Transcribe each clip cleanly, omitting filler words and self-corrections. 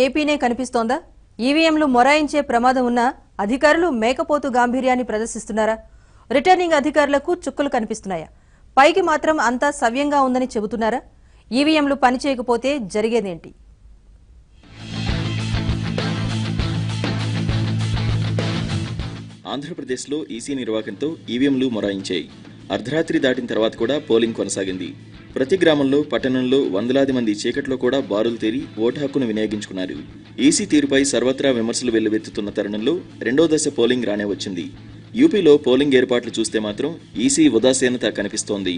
ఏపీనే కనిపిస్తోందా? ఈవీఎంలు మొరాయించే ప్రమాదం ఉన్నా అధికారులు మేకపోతు గాంభీర్యాన్ని ప్రదర్శిస్తున్నారా? రిటర్నింగ్ అధికారులకు చుక్కలు కనిపిస్తున్నాయా? పైకి మాత్రం అంతా సవ్యంగా ఉందని చెబుతున్నారా? ఈవీఎంలు పనిచేయకపోతే జరిగేదేంటి? ఆంధ్రప్రదేశ్లో ఈసీ నిర్వాహకంతో ఈవీఎంలు మొరాయించాయి. అర్ధరాత్రి దాటిన తర్వాత కూడా పోలింగ్ కొనసాగింది. ప్రతి గ్రామంలో, పట్టణంలో వందలాది మంది చీకట్లో కూడా బారులు తేరి ఓటు హక్కును వినియోగించుకున్నారు. ఈసీ తీరుపై సర్వత్రా విమర్శలు వెల్లువెత్తుతున్న తరుణంలో రెండో దశ పోలింగ్ రానే వచ్చింది. యూపీలో పోలింగ్ ఏర్పాట్లు చూస్తే మాత్రం ఈసీ ఉదాసీనత కనిపిస్తోంది.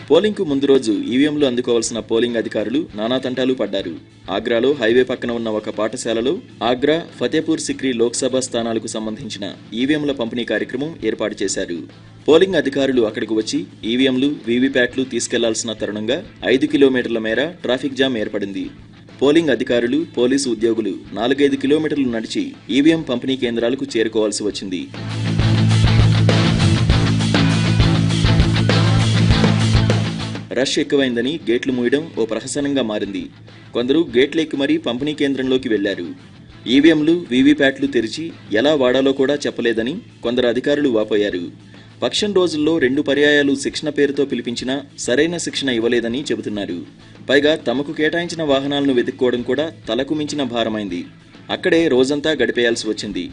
పోలింగ్కు ముందు రోజు ఈవీఎంలు అందుకోవాల్సిన పోలింగ్ అధికారులు నానా తంటాలు పడ్డారు. ఆగ్రాలో హైవే పక్కన ఉన్న ఒక పాఠశాలలో ఆగ్రా, ఫతేపూర్ సిక్రీ లోక్సభ స్థానాలకు సంబంధించిన ఈవీఎంల పంపిణీ కార్యక్రమం ఏర్పాటు చేశారు. పోలింగ్ అధికారులు అక్కడికి వచ్చి ఈవీఎంలు, వీవీప్యాట్లు తీసుకెళ్లాల్సిన తరుణంగా 5 కిలోమీటర్ల మేర ట్రాఫిక్ జామ్ ఏర్పడింది. పోలింగ్ అధికారులు, పోలీసు ఉద్యోగులు 4-5 కిలోమీటర్లు నడిచి ఈవీఎం పంపిణీ కేంద్రాలకు చేరుకోవాల్సి వచ్చింది. రష్ ఎక్కువైందని గేట్లు మూయడం ఓ ప్రహసనంగా మారింది. కొందరు గేట్లు ఎక్కి మరీ పంపిణీ కేంద్రంలోకి వెళ్లారు. ఈవీఎంలు, వీవీప్యాట్లు తెరిచి ఎలా వాడాలో కూడా చెప్పలేదని కొందరు అధికారులు వాపోయారు. పక్షం రోజుల్లో 2 పర్యాయాలు శిక్షణ పేరుతో పిలిపించినా సరైన శిక్షణ ఇవ్వలేదని చెబుతున్నారు. పైగా తమకు కేటాయించిన వాహనాలను వెతుక్కోవడం కూడా తలకు మించిన భారమైంది. అక్కడే రోజంతా గడిపేయాల్సి వచ్చింది.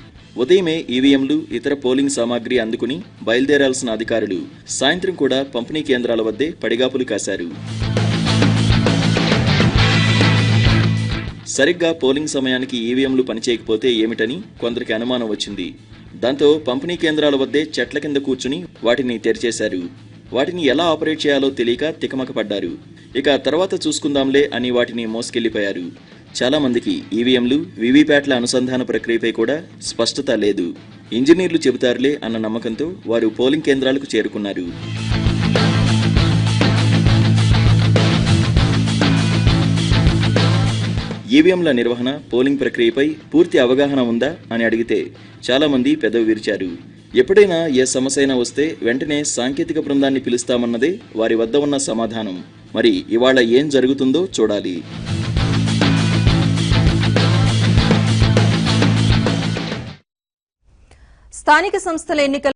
ఉదయమే ఈవీఎంలు, ఇతర పోలింగ్ సామాగ్రి అందుకుని బయలుదేరాల్సిన అధికారులు సాయంత్రం కూడా పంపిణీ కేంద్రాల వద్దే పడిగాపులు కాశారు. సరిగ్గా పోలింగ్ సమయానికి ఈవీఎంలు పనిచేయకపోతే ఏమిటని కొందరికి అనుమానం వచ్చింది. దాంతో పంపిణీ కేంద్రాల వద్దే చెట్ల కింద కూర్చుని వాటిని తెరిచేశారు. వాటిని ఎలా ఆపరేట్ చేయాలో తెలియక తికమక పడ్డారు. ఇక తర్వాత చూసుకుందాంలే అని వాటిని మోసుకెళ్లిపోయారు. చాలా మందికి ఈవీఎంలు, వీవీప్యాట్ల అనుసంధాన ప్రక్రియపై కూడా స్పష్టత లేదు. ఇంజనీర్లు చెబుతారులే అన్న నమ్మకంతో వారు పోలింగ్ కేంద్రాలకు చేరుకున్నారు. ఈవీఎంల నిర్వహణ, పోలింగ్ ప్రక్రియపై పూర్తి అవగాహన ఉందా అని అడిగితే చాలా మంది పెదవి విరిచారు. ఎప్పుడైనా ఏ సమస్య వస్తే వెంటనే సాంకేతిక బృందాన్ని పిలుస్తామన్నదే వారి వద్ద ఉన్న సమాధానం. మరి ఇవాళ ఏం జరుగుతుందో చూడాలి. స్థానిక సంస్థల ఎన్నికల